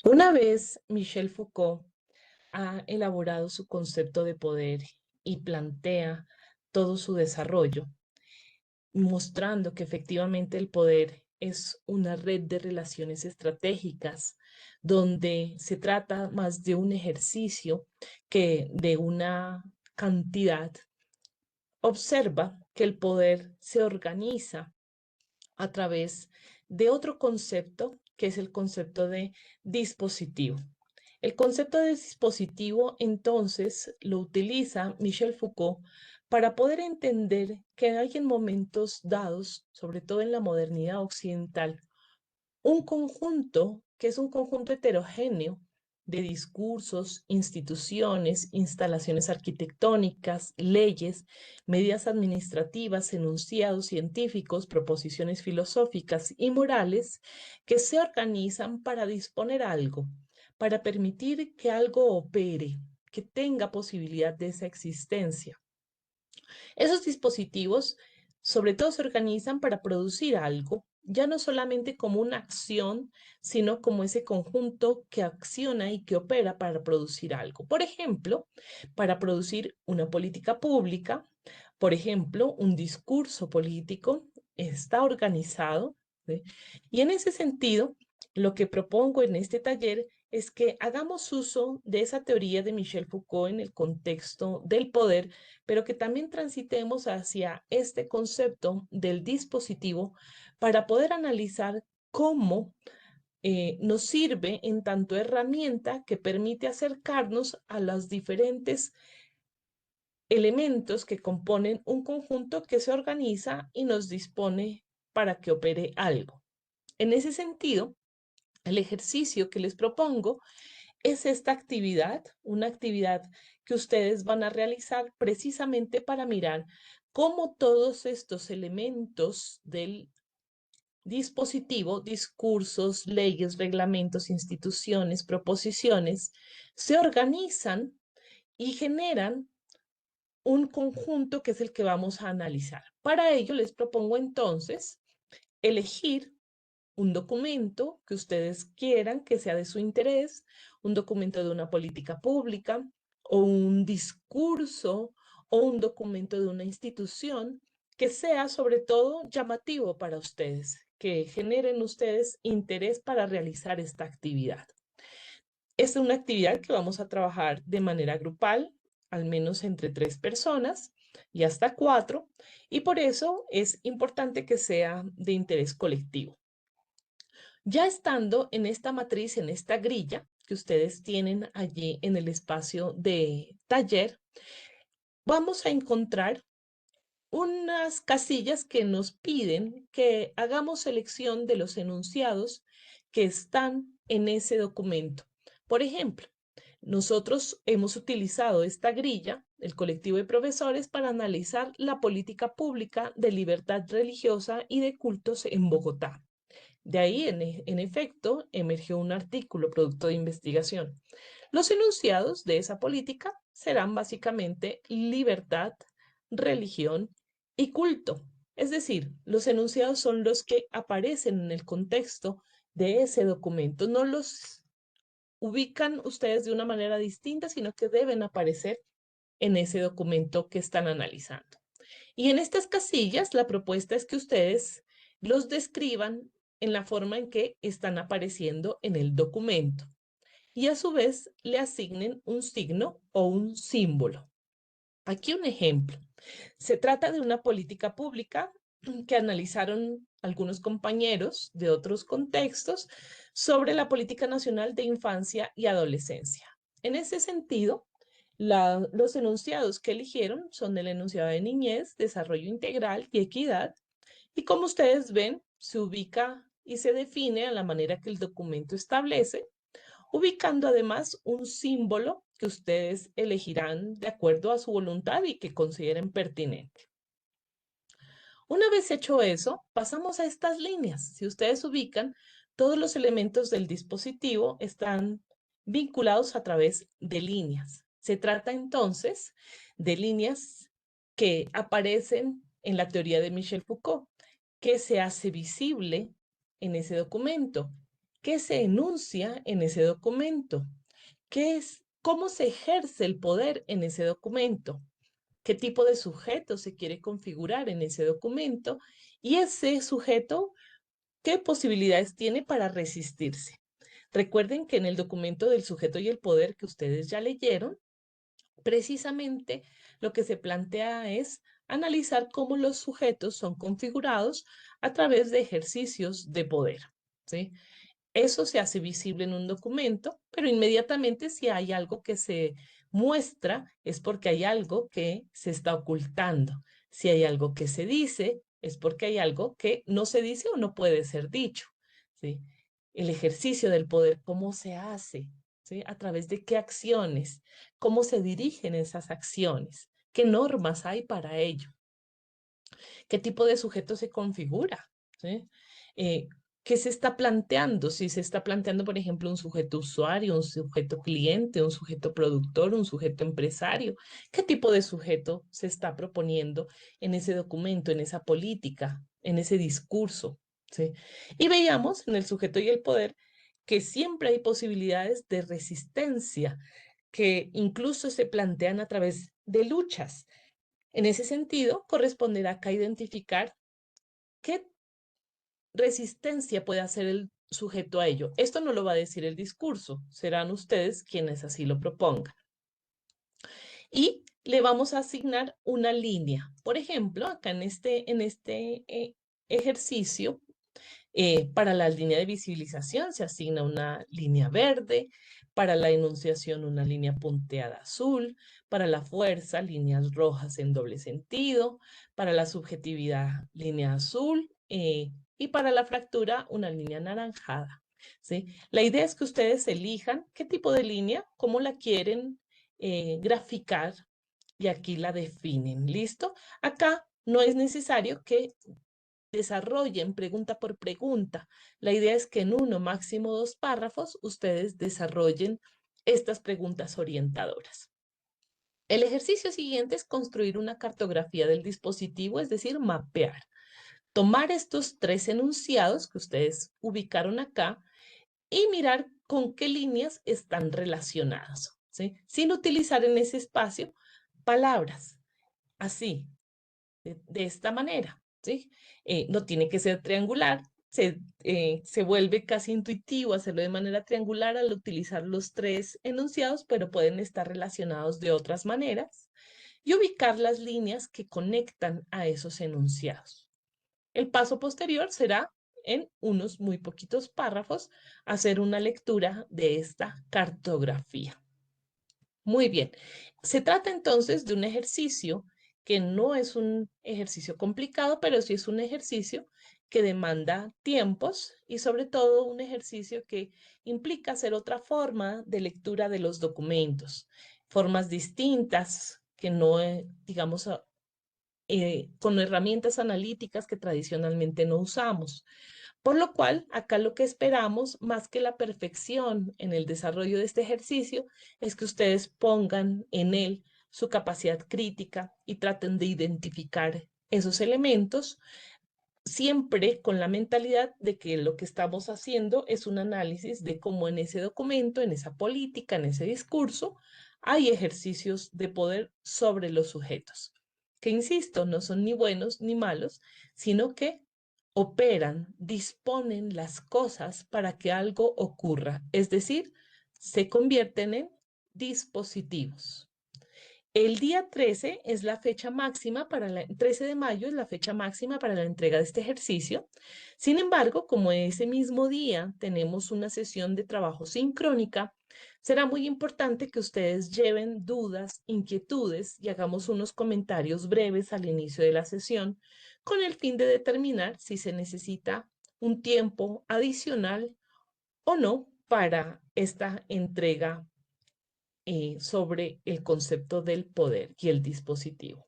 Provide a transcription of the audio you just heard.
Una vez Michel Foucault ha elaborado su concepto de poder y plantea todo su desarrollo, mostrando que efectivamente el poder es una red de relaciones estratégicas, donde se trata más de un ejercicio que de una cantidad. Observa que el poder se organiza a través de otro concepto, que es el concepto de dispositivo. El concepto de dispositivo, entonces, lo utiliza Michel Foucault para poder entender que hay en momentos dados, sobre todo en la modernidad occidental, un conjunto que es un conjunto heterogéneo de discursos, instituciones, instalaciones arquitectónicas, leyes, medidas administrativas, enunciados científicos, proposiciones filosóficas y morales que se organizan para disponer algo, para permitir que algo opere, que tenga posibilidad de esa existencia. Esos dispositivos sobre todo se organizan para producir algo, ya no solamente como una acción, sino como ese conjunto que acciona y que opera para producir algo. Por ejemplo, para producir una política pública, por ejemplo, un discurso político está organizado, ¿sí? Y en ese sentido, lo que propongo en este taller es que hagamos uso de esa teoría de Michel Foucault en el contexto del poder, pero que también transitemos hacia este concepto del dispositivo para poder analizar cómo nos sirve en tanto herramienta que permite acercarnos a los diferentes elementos que componen un conjunto que se organiza y nos dispone para que opere algo. En ese sentido, el ejercicio que les propongo es esta actividad, una actividad que ustedes van a realizar precisamente para mirar cómo todos estos elementos del dispositivo, discursos, leyes, reglamentos, instituciones, proposiciones, se organizan y generan un conjunto que es el que vamos a analizar. Para ello les propongo entonces elegir un documento que ustedes quieran que sea de su interés, un documento de una política pública o un discurso o un documento de una institución que sea sobre todo llamativo para ustedes, que generen ustedes interés para realizar esta actividad. Es una actividad que vamos a trabajar de manera grupal, al menos entre 3 personas y hasta 4, y por eso es importante que sea de interés colectivo. Ya estando en esta matriz, en esta grilla que ustedes tienen allí en el espacio de taller, vamos a encontrar unas casillas que nos piden que hagamos selección de los enunciados que están en ese documento. Por ejemplo, nosotros hemos utilizado esta grilla, el colectivo de profesores, para analizar la política pública de libertad religiosa y de cultos en Bogotá. De ahí, en efecto, emergió un artículo producto de investigación. Los enunciados de esa política serán básicamente libertad, religión y culto. Es decir, los enunciados son los que aparecen en el contexto de ese documento. No los ubican ustedes de una manera distinta, sino que deben aparecer en ese documento que están analizando. Y en estas casillas, la propuesta es que ustedes los describan en la forma en que están apareciendo en el documento y a su vez le asignen un signo o un símbolo. Aquí un ejemplo. Se trata de una política pública que analizaron algunos compañeros de otros contextos sobre la política nacional de infancia y adolescencia. En ese sentido, los enunciados que eligieron son el enunciado de niñez, desarrollo integral y equidad. Y como ustedes ven, se ubica y se define a la manera que el documento establece, ubicando además un símbolo que ustedes elegirán de acuerdo a su voluntad y que consideren pertinente. Una vez hecho eso, pasamos a estas líneas. Si ustedes ubican, todos los elementos del dispositivo están vinculados a través de líneas. Se trata entonces de líneas que aparecen en la teoría de Michel Foucault, que se hace visible en ese documento, qué se enuncia en ese documento, cómo se ejerce el poder en ese documento, qué tipo de sujeto se quiere configurar en ese documento y ese sujeto qué posibilidades tiene para resistirse. Recuerden que en el documento del sujeto y el poder que ustedes ya leyeron, precisamente lo que se plantea es analizar cómo los sujetos son configurados a través de ejercicios de poder, ¿sí? Eso se hace visible en un documento, pero inmediatamente si hay algo que se muestra es porque hay algo que se está ocultando. Si hay algo que se dice es porque hay algo que no se dice o no puede ser dicho, ¿sí? El ejercicio del poder, ¿cómo se hace? ¿Sí? ¿A través de qué acciones? ¿Cómo se dirigen esas acciones? ¿Qué normas hay para ello? ¿Qué tipo de sujeto se configura? ¿Sí? Eh, ¿Qué se está planteando? Si se está planteando, por ejemplo, un sujeto usuario, un sujeto cliente, un sujeto productor, un sujeto empresario. ¿Qué tipo de sujeto se está proponiendo en ese documento, en esa política, en ese discurso? ¿Sí? Y veíamos en el sujeto y el poder que siempre hay posibilidades de resistencia que incluso se plantean a través de luchas. En ese sentido, corresponderá acá identificar qué resistencia puede hacer el sujeto a ello. Esto no lo va a decir el discurso, serán ustedes quienes así lo propongan. Y le vamos a asignar una línea. Por ejemplo, acá en este ejercicio, para la línea de visibilización se asigna una línea verde, para la enunciación una línea punteada azul, para la fuerza líneas rojas en doble sentido, para la subjetividad línea azul y para la fractura una línea anaranjada. ¿Sí? La idea es que ustedes elijan qué tipo de línea, cómo la quieren graficar y aquí la definen. ¿Listo? Acá no es necesario que desarrollen pregunta por pregunta. La idea es que en uno, máximo 2 párrafos, ustedes desarrollen estas preguntas orientadoras. El ejercicio siguiente es construir una cartografía del dispositivo, es decir, mapear. Tomar estos 3 enunciados que ustedes ubicaron acá y mirar con qué líneas están relacionadas, ¿sí? Sin utilizar en ese espacio palabras. Así, de esta manera, ¿sí? No tiene que ser triangular, se vuelve casi intuitivo hacerlo de manera triangular al utilizar los 3 enunciados, pero pueden estar relacionados de otras maneras y ubicar las líneas que conectan a esos enunciados. El paso posterior será en unos muy poquitos párrafos hacer una lectura de esta cartografía. Muy bien. Se trata entonces de un ejercicio que no es un ejercicio complicado, pero sí es un ejercicio que demanda tiempos y sobre todo un ejercicio que implica hacer otra forma de lectura de los documentos, formas distintas que no, digamos, con herramientas analíticas que tradicionalmente no usamos. Por lo cual, acá lo que esperamos, más que la perfección en el desarrollo de este ejercicio, es que ustedes pongan en él su capacidad crítica y traten de identificar esos elementos, siempre con la mentalidad de que lo que estamos haciendo es un análisis de cómo en ese documento, en esa política, en ese discurso, hay ejercicios de poder sobre los sujetos, que insisto, no son ni buenos ni malos, sino que operan, disponen las cosas para que algo ocurra, es decir, se convierten en dispositivos. El día 13 es la fecha máxima para 13 de mayo es la fecha máxima para la entrega de este ejercicio. Sin embargo, como ese mismo día tenemos una sesión de trabajo sincrónica, será muy importante que ustedes lleven dudas, inquietudes y hagamos unos comentarios breves al inicio de la sesión con el fin de determinar si se necesita un tiempo adicional o no para esta entrega sobre el concepto del poder y el dispositivo.